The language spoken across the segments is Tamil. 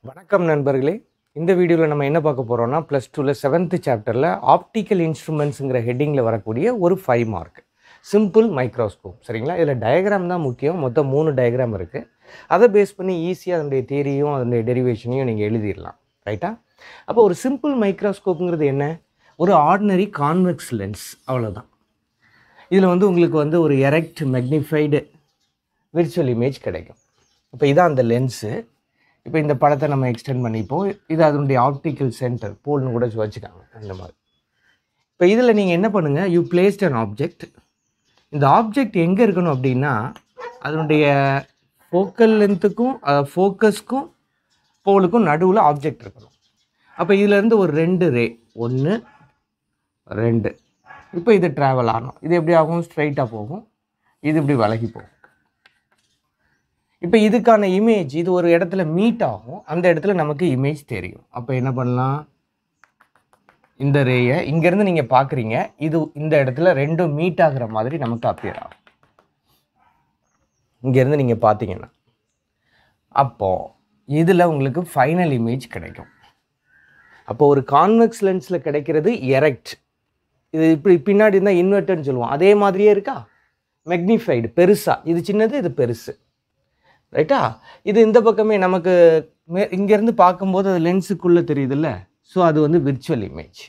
வணக்கம் நண்பர்களே. இந்த வீடியோவில் நம்ம என்ன பார்க்க போகிறோம்னா +2ல 7th சாப்டரில் ஆப்டிக்கல் இன்ஸ்ட்ருமெண்ட்ஸுங்கிற ஹெட்டிங்கில் வரக்கூடிய ஒரு 5 மார்க் சிம்பிள் மைக்ரோஸ்கோப். சரிங்களா? இதில் டயக்ராம் தான் முக்கியம். மொத்தம் 3 டயக்ராம் இருக்குது. அதை பேஸ் பண்ணி ஈஸியாக அதனுடைய தியரியும் அதனுடைய டெரிவேஷனையும் நீங்கள் எழுதிடலாம். ரைட்டா? அப்போ ஒரு சிம்பிள் மைக்ரோஸ்கோப்புங்கிறது என்ன? ஒரு ஆர்டினரி கான்வெக்ஸ் லென்ஸ், அவ்வளோதான். இதில் உங்களுக்கு ஒரு எரெக்ட் மேக்னிஃபைடு விர்ச்சுவல் இமேஜ் கிடைக்கும். இப்போ இதான் அந்த லென்ஸு. இப்போ இந்த படத்தை நம்ம எக்ஸ்டெண்ட் பண்ணிப்போம். இது அதனுடைய ஆப்டிக்கல் சென்டர் போல்னு கூட வச்சுக்காங்க அந்த மாதிரி. இப்போ இதில் நீங்கள் என்ன பண்ணுங்கள், யூ பிளேஸ்ட் அன் ஆப்ஜெக்ட். இந்த ஆப்ஜெக்ட் எங்கே இருக்கணும் அப்படின்னா அதனுடைய ஃபோக்கல் லென்த்துக்கும் ஃபோக்கஸ்க்கும் போலுக்கும் நடுவில் ஆப்ஜெக்ட் இருக்கணும். அப்போ இதிலேருந்து ஒரு 2 ரே 1 2 இப்போ இது ட்ராவல் ஆகணும். இது எப்படி ஆகும்? ஸ்ட்ரைட்டாக போகும். இது இப்படி விலகி போகும். இப்போ இதுக்கான இமேஜ் இது ஒரு இடத்துல மீட் ஆகும். அந்த இடத்துல நமக்கு இமேஜ் தெரியும். அப்போ என்ன பண்ணலாம்? இந்த ரேயை இங்கேருந்து நீங்கள் பார்க்குறீங்க. இது இந்த இடத்துல ரெண்டும் மீட் ஆகிற மாதிரி நமக்கு அப்பியர் ஆகும். இங்கேருந்து நீங்கள் பார்த்தீங்கன்னா அப்போது இதில் உங்களுக்கு ஃபைனல் இமேஜ் கிடைக்கும். அப்போது ஒரு கான்வெக்ஸ் லென்ஸில் கிடைக்கிறது எரெக்ட். இது இப்படி பின்னாடி இருந்தால் இன்வெர்டர்னு சொல்லுவோம். அதே மாதிரியே இருக்கா? மேக்னிஃபைடு பெருசாக, இது சின்னது, இது பெருசு. ரைட்டா? இது இந்த பக்கமே நமக்கு இங்கேருந்து பார்க்கும்போது அது லென்ஸுக்குள்ளே தெரியுதுல்ல. ஸோ அது விர்ச்சுவல் இமேஜ்.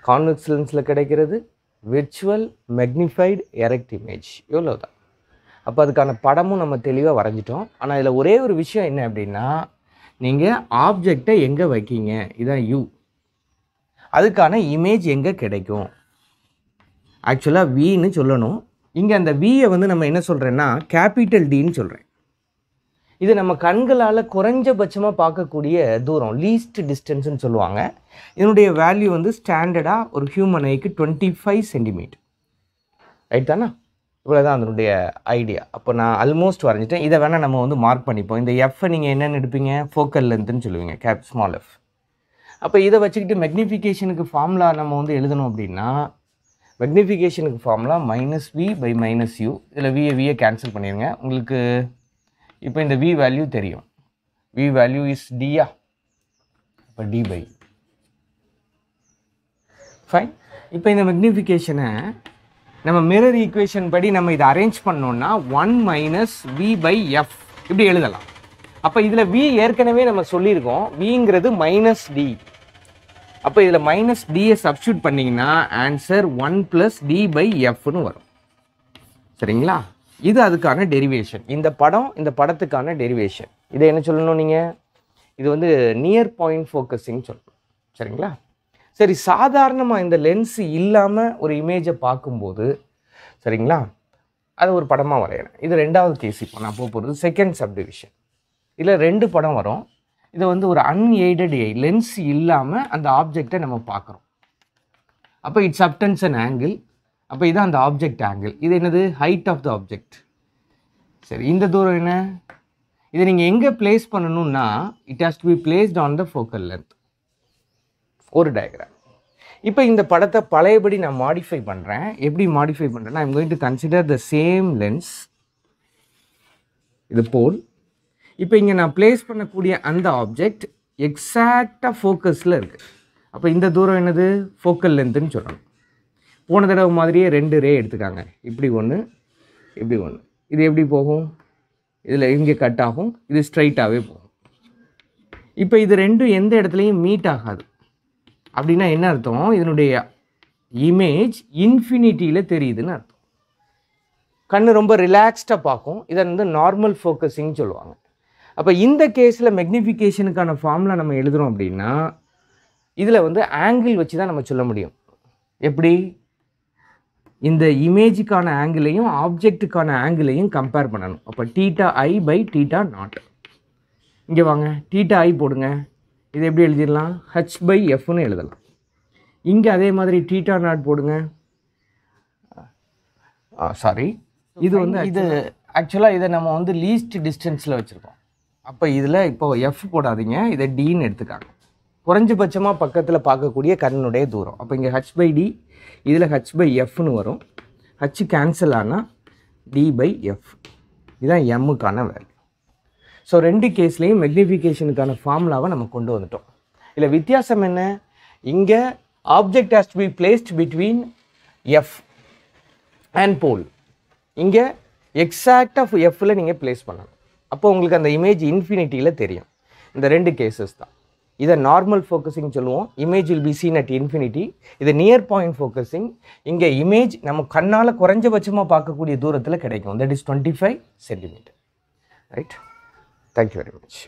கான்வெக்ஸ் லென்ஸில் கிடைக்கிறது விர்ச்சுவல் மேக்னிஃபைடு எரெக்ட் இமேஜ். இவ்வளோதான். அப்போ அதுக்கான படமும் நம்ம தெளிவாக வரைஞ்சிட்டோம். ஆனால் இதில் ஒரே ஒரு விஷயம் என்ன அப்படின்னா, நீங்கள் ஆப்ஜெக்டை எங்கே வைக்கீங்க, இதான் யூ, அதுக்கான இமேஜ் எங்கே கிடைக்கும். ஆக்சுவலாக வின்னு சொல்லணும். இங்கே அந்த வியை நம்ம என்ன சொல்கிறேன்னா கேபிட்டல் டின்னு சொல்கிறேன். இது நம்ம கண்களால் குறைஞ்சபட்சமாக பார்க்கக்கூடிய தூரம், லீஸ்ட் டிஸ்டன்ஸ்னு சொல்லுவாங்க. இதனுடைய வேல்யூ ஸ்டாண்டர்டாக ஒரு ஹியூமன் ஐக்கு 25 சென்டிமீட்டர். ரைட் தானே? இவ்வளோ தான் அதனுடைய ஐடியா. அப்போ நான் ஆல்மோஸ்ட் வரைஞ்சிட்டேன். இதை வேணால் நம்ம மார்க் பண்ணிப்போம். இந்த எஃப்பை நீங்கள் என்னென்னு எடுப்பீங்க? ஃபோக்கல் லென்த்துன்னு சொல்லுவீங்க, ஸ்மால் எஃப். அப்போ இதை வச்சுக்கிட்டு மெக்னிஃபிகேஷனுக்கு ஃபார்முலா நம்ம எழுதணும் அப்படின்னா, மெக்னிஃபிகேஷனுக்கு ஃபார்முலா -v/-u. இதில் வியை கேன்சல் பண்ணிடுங்க. உங்களுக்கு இப்போ இந்த v வேல்யூ தெரியும். v வேல்யூ இஸ் டியா. இப்போ d/u. ஃபைன். இப்போ இந்த மெக்னிஃபிகேஷனை நம்ம மிரர் ஈக்குவேஷன் படி நம்ம இதை அரேஞ்ச் பண்ணோம்னா 1 - v/f இப்படி எழுதலாம். அப்போ இதில் v ஏற்கனவே நம்ம சொல்லியிருக்கோம். vங்கிறது -d. அப்போ இதில் -dயை சப்ஸ்டியூட் பண்ணிங்கன்னா ஆன்சர் 1 + d/fன்னு வரும். சரிங்களா? இது அதுக்கான டெரிவேஷன். இந்த படத்துக்கான டெரிவேஷன். இதை என்ன சொல்லணும் நீங்கள்? இது நியர் பாயிண்ட் ஃபோக்கஸிங் சொல்லணும். சரிங்களா? சரி, சாதாரணமாக இந்த லென்ஸ் இல்லாமல் ஒரு இமேஜை பார்க்கும்போது, சரிங்களா, அதை ஒரு படமாக வரைகிறேன். இது 2வது கேஸ். இப்போ நான் போகிறது செகண்ட் சப்டிவிஷன். இதில் 2 படம் வரும். இதை ஒரு அன்எய்டட் லென்ஸ் இல்லாமல் அந்த ஆப்ஜெக்டை நம்ம பார்க்குறோம். அப்போ இட்ஸ் சப்டென்ஸ் அண்ட் ஆங்கிள். அப்போ இதான் அந்த ஆப்ஜெக்ட் ஆங்கிள். இது என்னது? Height of the object. சரி, இந்த தூரம் என்ன? இதை நீங்கள் எங்கே பிளேஸ் பண்ணணும்னா it has to be placed on the focal length. ஒரு டயக்ராம். இப்போ இந்த படத்தை பழையபடி நான் மாடிஃபை பண்ணுறேன். எப்படி மாடிஃபை பண்ணுறேன்னா, I'm going to consider the same lens. இது போல். இப்போ இங்கே நான் பிளேஸ் பண்ணக்கூடிய அந்த ஆப்ஜெக்ட் எக்ஸாக்டாக ஃபோக்கஸில் இருக்குது. அப்போ இந்த தூரம் என்னது? ஃபோக்கல் லென்த்துன்னு சொல்லணும். போன தடவை மாதிரியே 2 ரே எடுத்துக்காங்க. இப்படி ஒன்று, இப்படி ஒன்று. இது எப்படி போகும்? இதில் இங்கே கட் ஆகும். இது ஸ்ட்ரைட்டாகவே போகும். இப்போ இது 2ம் எந்த இடத்துலையும் மீட் ஆகாது. அப்படின்னா என்ன அர்த்தம்? இதனுடைய இமேஜ் இன்ஃபினிட்டியில் தெரியுதுன்னு அர்த்தம். கண்ணு ரொம்ப ரிலாக்ஸ்டாக பார்க்கும். இதை நார்மல் ஃபோக்கஸிங் சொல்லுவாங்க. அப்போ இந்த கேஸில் மெக்னிஃபிகேஷனுக்கான ஃபார்முலா நம்ம எழுதுகிறோம் அப்படின்னா, இதில் ஆங்கிள் வச்சு தான் நம்ம சொல்ல முடியும். எப்படி? இந்த இமேஜுக்கான ஆங்கிளையும் ஆப்ஜெக்ட்டுக்கான ஆங்கிளையும் கம்பேர் பண்ணணும். அப்போ θi/θ0. இங்கே வாங்க, θi போடுங்க. இது எப்படி எழுதிடலாம்? h/fன்னு எழுதலாம். இங்கே அதே மாதிரி θ0 போடுங்க. சாரி, இது இது ஆக்சுவலாக இதை நம்ம லீஸ்ட் டிஸ்டன்ஸில் வச்சுருக்கோம். அப்போ இதில் இப்போ எஃப் போடாதீங்க, இதை டின்னு எடுத்துக்காங்க. குறைஞ்சபட்சமாக பக்கத்தில் பார்க்கக்கூடிய கண்ணுடைய தூரம். அப்போ இங்கே h/d, இதில் h/fன்னு வரும். h கேன்சல் ஆனால் d/f. இதுதான் எம்முக்கான வேல்யூ. ஸோ 2 கேஸ்லேயும் மெக்னிஃபிகேஷனுக்கான ஃபார்முலாவை நம்ம கொண்டு வந்துட்டோம். இல்லை வித்தியாசம் என்ன, இங்கே object has to be placed between F and pole, இங்கே எக்ஸாக்டாக எஃப்ல நீங்கள் பிளேஸ் பண்ணணும். அப்போ உங்களுக்கு அந்த இமேஜ் இன்ஃபினிட்டியில் தெரியும். இந்த 2 கேசஸ் தான். இதை நார்மல் ஃபோக்கஸிங் சொல்லுவோம். Image will be seen at infinity. இது நியர் பாயிண்ட் ஃபோக்கஸிங். இங்கே இமேஜ் நம்ம கண்ணால் குறைஞ்சபட்சமாக பார்க்கக்கூடிய தூரத்தில் கிடைக்கும். That is 25 centimetre. Right. Thank you very much.